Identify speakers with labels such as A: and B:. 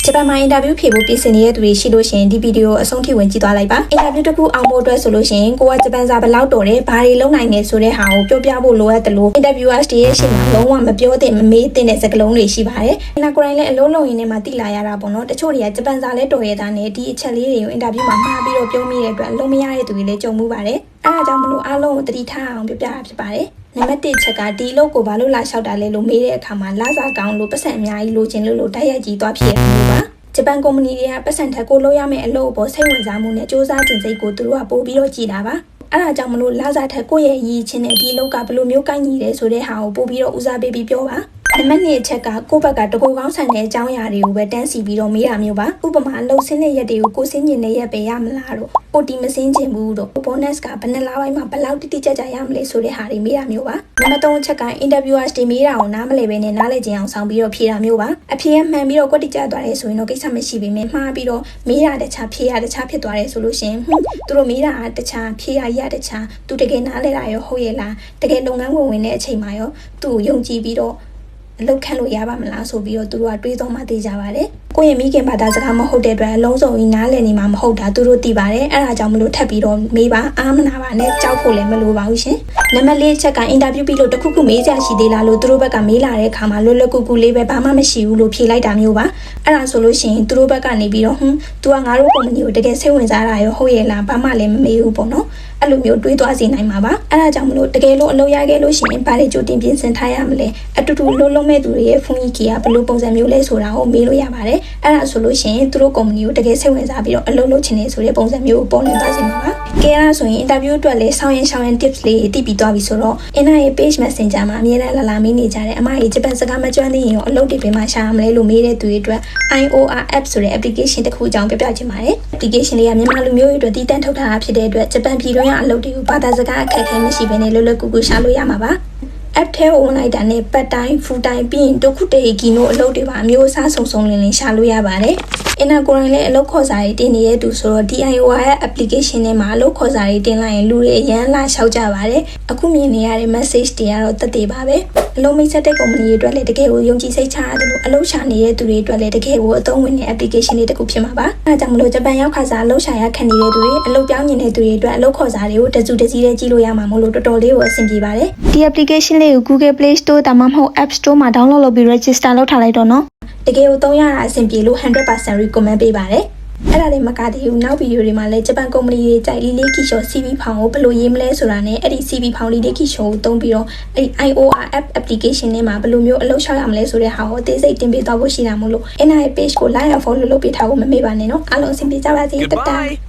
A: ဂျပန်မှာအင်တာဗျူးဖြေဖို့ပြင်ဆင်နေတဲ့သူတွေရှိလို့ရှင်ဒီဗီဒီယိုအဆုံးထိဝင်ကြည့်သွားလိုက်ပါအင်တာဗျူးတစ်ခုအောင်ဖို့အတွက်ဆိုလို့ရှင်ကိုကဂျပန်စာဘယ်လောက်တော်တယ်ဘာတွေလုပ်နိုင်နေဆိုတဲ့ဟာကိုပြောပြဖို့လိုအပ်တယ်လို့အင်တာဗျူးအားတွေရဲ့ရှေ့မှာလုံးဝမပြောသင့်မမေးသင့်တဲ့စကားလုံးတွေရှိပါတယ်။နောက်ကိုယ်တိုင်လည်းအလုံးလုံးရင်းနဲ့မှသိလာရတာပေါ့နော်တချို့တွေကဂျပန်စာလည်းတော်ရတာနဲ့ဒီအချက်လေးတွေကိုအင်တာဗျူးမှာမှားပြီးတော့ပြောမိတဲ့အတွက်လုံးမရတဲ့သူတွေလည်းကြုံမှုပါတယ်။အဲဒါကြောင့်မလို့အားလုံးကိုတတိထားအောင်ပြောပြတာဖြစ်ပါတယ်။နံပါတ်1ချက်ကဒီလုပ်ကိုဘာလို့လာလျှောက်တာလဲလို့မေးတဲ့အခါမှာလာစားကောင်းလို့ပတ်စံအများကြီးလိုချင်လို့တိုက်ရိုက်ကြီးသွားဖြစ်ရမျိုးပါဂျပန်ကုမ္ပဏီတွေကပတ်စံထက်ကိုလုပ်ရမယ့်အလုပ်အပေါ်စိတ်ဝင်စားမှုနဲ့စ조사ကျင်စိတ်ကိုသူတို့ကပို့ပြီးတော့ကြည်တာပါအဲ့ဒါကြောင့်မလို့လာစားထက်ကိုယ့်ရဲ့ရည်ချင်းနဲ့ဒီအလုပ်ကဘယ်လိုမျိုးကိုင်းညီတယ်ဆိုတဲ့ဟာကိုပို့ပြီးတော့ဦးစားပေးပြီးပြောပါနံပါတ်2အချက်ကကိုယ့်ဘက်ကတကူကောင်းဆန်တဲ့အကြောင်းအရာတွေကိုပဲတန်းစီပြီးတော့မေးတာမျိုးပါဥပမာအလုပ်ဆင်းတဲ့ရက်တွေကိုကိုစင်းကျင်တဲ့ရက်ပဲရမလားတော့ပိုတီမစင်းကျင်ဘူးတော့ bonus ကဘယ်နှစ်လပိုင်းမှာဘယ်လောက်တိတိကျကျရမလဲဆိုတဲ့ဟာတွေမေးတာမျိုးပါနံပါတ်3အချက်ကအင်တာဗျူးအားတွေမေးတာကိုနားမလည်ဘဲနဲ့နားလည်ကျင်အောင်ဆောင်ပြီးတော့ဖြေတာမျိုးပါအဖြေမှန်ပြီးတော့ကွက်တိကျသွားတယ်ဆိုရင်တော့ကိစ္စမရှိပေမဲ့မှားပြီးတော့မေးတာတခြားဖြေရတခြားဖြစ်သွားတယ်ဆိုလို့ရှင်သူတို့မေးတာတခြားဖြေရရတခြားသူတကယ်နားလည်တာရောဟုတ်ရဲ့လားတကယ်လုပ်ငန်းဝင်တဲ့အချိန်မှာရောသူ့ကိုယုံကြည်ပြီးတော့အလုပ်ခံလို့ရပါမလားဆိုပြီးတော့သူတို့ကတွေးတော့မှသိကြပါတယ်ကိုယ့်ရဲ့မိခင်ဘာသာစကားမဟုတ်တဲ့အတွက်အလုံးစုံကြီးနားလည်နေမှာမဟုတ်တာသူတို့သိပါတယ်အဲ့ဒါကြောင့်မလို့ထပ်ပြီးတော့မေးပါအားမနာပါနဲ့ကြောက်ဖို့လည်းမလိုပါဘူးရှင်နံပါတ်4ချက်ကအင်တာဗျူးပြီးလို့တခုခုမေးကြရှိသေးလားလို့သူတို့ဘက်ကမေးလာတဲ့အခါမှာလွတ်လွတ်ကူကူလေးပဲဘာမှမရှိဘူးလို့ဖြေလိုက်တာမျိုးပါအဲ့ဒါဆိုလို့ရှိရင်သူတို့ဘက်ကနေပြီးတော့तू ကငါတို့ကုမ္ပဏီကိုတကယ်စိတ်ဝင်စားတာရောဟုတ်ရဲ့လားဘာမှလည်းမမေးဘူးပေါ့နော်အဲ့လိုမျိုးတွေးသွားစေနိုင်မှာပါအဲ့ဒါကြောင့်မလို့တကယ်လို့အလုပ်ရခဲ့လို့ရှိရင်ဘာတွေကြိုတင်ပြင်ဆင်ထားရမလဲအတူတူလုံးမဲ့သူတွေရဲ့ဖုန်းကြီးကဘယ်လိုပုံစံမျိုးလဲဆိုတာကိုမေးလို့ရပါတယ်အဲ့ဒါဆိုလို့ရှိရင်သူတို့ကုမ္ပဏီကိုတကယ်စိတ်ဝင်စားပြီးတော့အလုပ်လုပ်ချင်နေဆိုတဲ့ပုံစံမျိုးကိုပေါ်လွင်သွားစေမှာပါကဲအဲ့ဒါဆိုရင်အင်တာဗျူးအတွက်လည်းဆောင်းရင် tips လေးတည်ပြီးသွားပြီဆိုတော့အင်နာရဲ့ page messenger မှာအမြဲတမ်းလာမေးနေကြတယ်အမကြီးဂျပန်စကားမကျွမ်းသေးရင်ရောအလုပ်တွေပြင်မှာရှာရမလဲလို့မေးတဲ့သူတွေအတွက် IOR app ဆိုတဲ့ application တစ်ခုအကြောင်းပြောပြချင်ပါတယ် application လေးကမြန်မာလူမျိုးတွေအတွက်တည်တံ့ထုတ်ထားတာဖြစ်တဲ့အတွက်ဂျပန်ပြည်တွင်းကအလုပ်တွေကိုဘာသာစကားအခက်အခဲမရှိဘဲနဲ့လွတ်လွတ်ကူကူရှာလို့ရမှာပါ app ထဲကိုဝင်လိုက်တာနဲ့ part time full time ပြီးရင်တခုတည်းကီနိုအလုပ်တွေပါအမျိုးအစားစုံစုံလင်းလင်းရှာလို့ရပါတယ်အင်နာကိုရင်လည်းအလုပ်ခေါ်စာတွေတင်နေတဲ့သူဆိုတော့ DIOR ရဲ့ application ထဲမှာအလုပ်ခေါ်စာတွေတင်လိုက်ရင်လူတွေအရန်လာလျှောက်ကြပါတယ်အခုမြင်နေရတဲ့ message တွေကတော့တက်သေးပါပဲအလုပ်မိတ်ဆက်တဲ့ကုမ္ပဏီတွေအတွက်လည်းတကယ်ကိုယုံကြည်စိတ်ချရတယ်လို့အလုပ်ရှာနေတဲ့သူတွေအတွက်လည်းတကယ်ကိုအသုံးဝင်တဲ့ application တွေတစ်ခုဖြစ်မှာပါအဲဒါကြောင့်မလို့ဂျပန်ရောက်ခါစားအလုပ်ရှာရခံနေတဲ့သူတွေအလုပ်ပြောင်းနေတဲ့သူတွေအတွက်အလုပ်ခေါ်စာတွေကိုတစုတစည်းနဲ့ကြည့်လို့ရမှာမို့လို့တော်တော်လေးကိုအဆင်ပြေပါတယ်ဒီ application လေးကို Google Play Store ဒါမှမဟုတ် App Store မှာ download လုပ်ပြီး register လုပ်ထားလိုက်တော့နော်တကယ်ကိုသုံးရတာအဆင်ပြေလို့ 100% recommend ပေးပါတယ်အဲ့ဒါလေးမကသေးဘူးနောက်ဗီဒီယိုတွေမှာလည်းဂျပန်ကုမ္ပဏီတွေကြိုက်လေးကီရှော CV ဖောင်ကိုဘယ်လိုရေးမလဲဆိုတာနဲ့အဲ့ဒီ CV ဖောင်လေးကီရှောကိုသုံးပြီးတော့အဲ့ဒီ IOR app application နဲ့မှာဘယ်လိုမျိုးအလုပ်ရှောက်ရမလဲဆိုတဲ့ဟာကိုအသေးစိတ်တင်ပေးသွားဖို့ရှိတာမို့လို့ NI page ကို like and follow လုပ်ပေးထားဖို့မမေ့ပါနဲ့နော်အားလုံးအဆင်ပြေကြပါစေတတ်